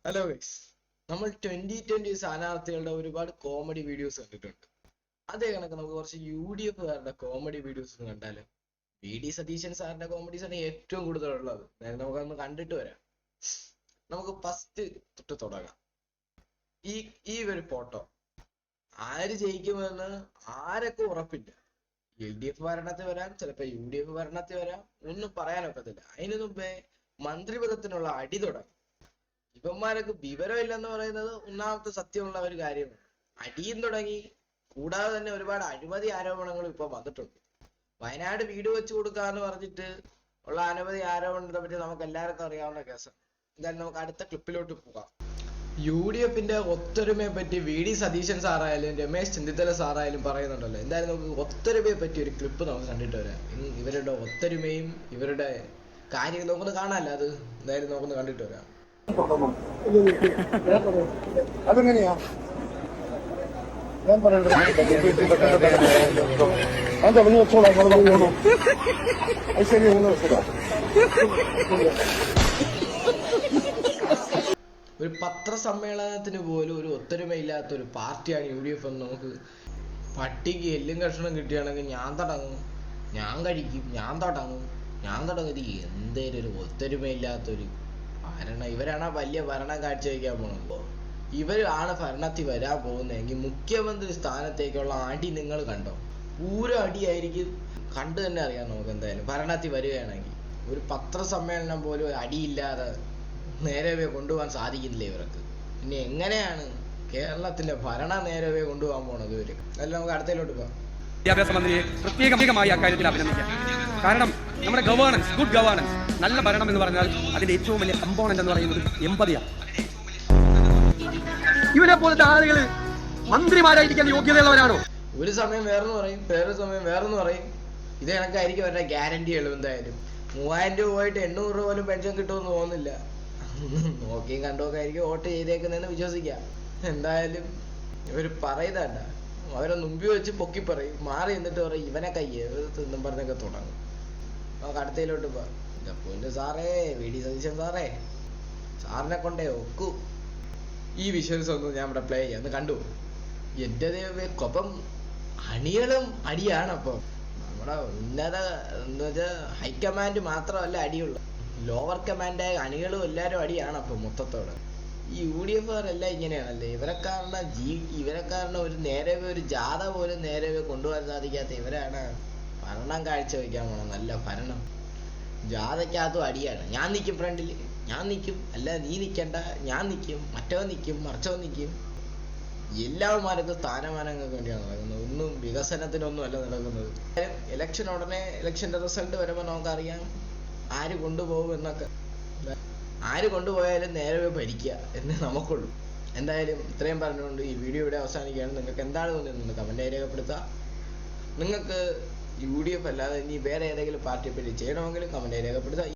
Hello guys, നമ്മൾ 2020 സ്ഥാനാർത്ഥികളുടെ ഒരുപാട് കോമഡി വീഡിയോസ് കണ്ടിട്ടുണ്ട്. അതേ കണക്ക് നമുക്ക് കുറച്ച് UDF കാരുടെ കോമഡി വീഡിയോസ് കണ്ടാല് VD സതീശൻ സാറിന്റെ കോമഡീസ് ആണ് ഏറ്റവും കൂടുതലുള്ളത്. നമുക്കൊന്ന് കണ്ടിട്ട് വരാം. നമുക്ക് ഫസ്റ്റ് തൊട്ട് തുടങ്ങാം. ഈ ഒരു ഫോട്ടോ ആര് ജയിക്കുമെന്ന് ആരൊക്കെ ഉറപ്പില്ല. LDF ഭരണത്തിൽ വരാം, ചിലപ്പോ UDF ഭരണത്തിൽ വരാം, ഒന്നും പറയാനൊക്കത്തില്ല. അതിനു മുമ്പേ മന്ത്രിപദത്തിനുള്ള അടി തുടങ്ങും. ഇവന്മാരൊക്കെ വിവരമില്ലെന്ന് പറയുന്നത് ഒന്നാമത്തെ സത്യമുള്ള ഒരു കാര്യമാണ്. അടിയും തുടങ്ങി. കൂടാതെ തന്നെ ഒരുപാട് അഴിമതി ആരോപണങ്ങളും ഇപ്പൊ വന്നിട്ടുണ്ട്. വയനാട് വീട് വെച്ച് കൊടുക്കാന്ന് പറഞ്ഞിട്ട് ഉള്ള അനവധി ആരോപണത്തെ പറ്റി നമുക്ക് എല്ലാവർക്കും അറിയാവുന്ന കേസാണ്. എന്തായാലും നമുക്ക് അടുത്ത ക്ലിപ്പിലോട്ട് പോകാം. UDFന്റെ ഒത്തൊരുമയെ പറ്റി VD സതീശൻ സാറായാലും രമേശ് ചെന്നിത്തല സാറായാലും പറയുന്നുണ്ടല്ലോ. എന്തായാലും നമുക്ക് ഒത്തൊരുമയെ പറ്റി ഒരു ക്ലിപ്പ് നമുക്ക് കണ്ടിട്ട് വരാം. ഇവരുടെ ഒത്തൊരുമയും ഇവരുടെ കാര്യങ്ങൾ നമുക്കൊന്ന് കാണാമല്ലോ. അത് എന്തായാലും നമുക്കൊന്ന് കണ്ടിട്ട് വരാം. അതെങ്ങനെയാ ഞാൻ പറയണ്ടത്? അതെ ഒന്ന് വെച്ചോളാം. അത് ശരി, ഒന്ന് വെച്ചോളാം. ഒരു പത്രസമ്മേളനത്തിന് പോലും ഒരു ഒത്തൊരുമയില്ലാത്ത ഒരു പാർട്ടിയാണ് UDF എന്ന് നമുക്ക്. പട്ടിക്ക് എല്ലും കഷ്ണം കിട്ടുകയാണെങ്കിൽ ഞാൻ തുടങ്ങും, ഞാൻ കഴിക്കും, ഞാൻ തുടങ്ങും. ഇത് എന്തേലും ഒരു ഒത്തൊരുമയില്ലാത്തൊരു ഭരണം. ഇവരാണ് വലിയ ഭരണം കാഴ്ചവെക്കാൻ പോകുന്നത്. ഇവരാണ് ഭരണത്തിൽ വരാൻ പോകുന്നതെങ്കിൽ മുഖ്യമന്ത്രി സ്ഥാനത്തേക്കുള്ള അടി നിങ്ങൾ കണ്ടോ? പൂര അടിയായിരിക്കും. കണ്ടു തന്നെ അറിയാം നമുക്ക്. എന്തായാലും ഭരണത്തിൽ വരികയാണെങ്കിൽ ഒരു പത്രസമ്മേളനം പോലും അടിയില്ലാതെ നേരവേ കൊണ്ടുപോകാൻ സാധിക്കുന്നില്ല ഇവർക്ക്. പിന്നെ എങ്ങനെയാണ് കേരളത്തിന്റെ ഭരണം നേരവേ കൊണ്ടുപോകാൻ പോണത് ഇവര്? അല്ല, നമുക്ക് അടുത്തതിലോട്ട് പോകാം. വിദ്യാഭ്യാസ മന്ത്രിയെ പ്രത്യേകമായി അക്കാര്യത്തിൽ അഭിനന്ദിക്കാം. കാരണം നമ്മുടെ ഗവേണൻസ്, ഗുഡ് ഗവേണൻസ്, നല്ല ഭരണം എന്ന് പറഞ്ഞാൽ അതിന്റെ ഏറ്റവും വലിയ കമ്പോണന്റ് എന്ന് പറയുന്നത് എമ്പതിയാണ്. ഇവരെ പോലത്തെ ആളുകൾ മന്ത്രിമാരായിരിക്കാൻ യോഗ്യതയുള്ളവരാണോ? ഒരു സമയം വേറെന്ന് പറയും, വേറൊരു സമയം വേറെന്ന് പറയും. ഇത് കണക്കായിരിക്കും അവരുടെ ഗ്യാരണ്ടികളും. എന്തായാലും 3000 രൂപ പോയിട്ട് 800 രൂപ പോലും പെൻഷൻ കിട്ടുമെന്ന് തോന്നുന്നില്ല. നോക്കിയും കണ്ടുമൊക്കെ ആയിരിക്കും വോട്ട് ചെയ്തേക്കുന്നതെന്ന് വിശ്വസിക്കാം. എന്തായാലും ഇവര് പറയുന്നതല്ല, അവരെ മുമ്പിൽ വെച്ച് പൊക്കി പറയും, മാറി എന്നിട്ട് പറയും ഇവനെ കയ്യെന്നും പറഞ്ഞൊക്കെ തുടങ്ങും. നമുക്ക് അടുത്തതിലോട്ട് പോവാം. പൊന്നു സാറേ, VD സതീശൻ സാറിനെ കൊണ്ടേ ഒക്കൂ. ഈ വിഷ്വൽസ് ഒന്നും ഞാൻ ഇവിടെ പ്ലേ ചെയ്യാം, ഒന്ന് കണ്ടു. എന്റെ ദൈവമേ, കൊപ്പം അണികളും അടിയാണ്. അപ്പം നമ്മുടെ ഉന്നത എന്ന് വെച്ചാൽ ഹൈക്കമാൻഡ് മാത്രമല്ല അടിയുള്ള, ലോവർ കമാൻഡായ അണികളും എല്ലാവരും അടിയാണ്. അപ്പം മൊത്തത്തോടെ ഈ UDF കാരെല്ലാം ഇങ്ങനെയാണല്ലേ. ഇവരെ കാരണം ഒരു നേരവേ ഒരു ജാഥ പോലും നേരവേ കൊണ്ടുപോകാൻ സാധിക്കാത്ത ഇവരാണ് ഭരണം കാഴ്ചവെക്കാൻ പോണം. നല്ല ഭരണം. ജാഥയ്ക്കകത്തും അടിയാണ്. ഞാൻ നിൽക്കും ഫ്രണ്ടിൽ, ഞാൻ നിൽക്കും, അല്ല നീ നിൽക്കണ്ട, ഞാൻ നിൽക്കും, മറ്റവൻ നിൽക്കും, മറിച്ചവൻ നിൽക്കും. എല്ലാവന്മാർക്കും സ്ഥാനമാനങ്ങൾക്ക് വേണ്ടിയാണ് നടക്കുന്നത്. ഒന്നും വികസനത്തിനൊന്നും അല്ല നടക്കുന്നത്. ഉടനെ ഇലക്ഷന്റെ റിസൾട്ട് വരുമ്പോൾ നമുക്കറിയാം ആര് കൊണ്ടുപോകും എന്നൊക്കെ. ആര് കൊണ്ടുപോയാലും നേരെ ഭരിക്കുക എന്ന് നമുക്കുള്ളൂ. എന്തായാലും ഇത്രയും പറഞ്ഞുകൊണ്ട് ഈ വീഡിയോ ഇവിടെ അവസാനിക്കുകയാണ്. നിങ്ങൾക്ക് എന്താണ് തോന്നുന്നത് കമന്റ് രേഖപ്പെടുത്തുക. നിങ്ങൾക്ക് UDF അല്ലാതെ ഇനി വേറെ ഏതെങ്കിലും പാർട്ടിയെ പറ്റി ചെയ്യണമെങ്കിലും കമന്റ് രേഖപ്പെടുത്തുക.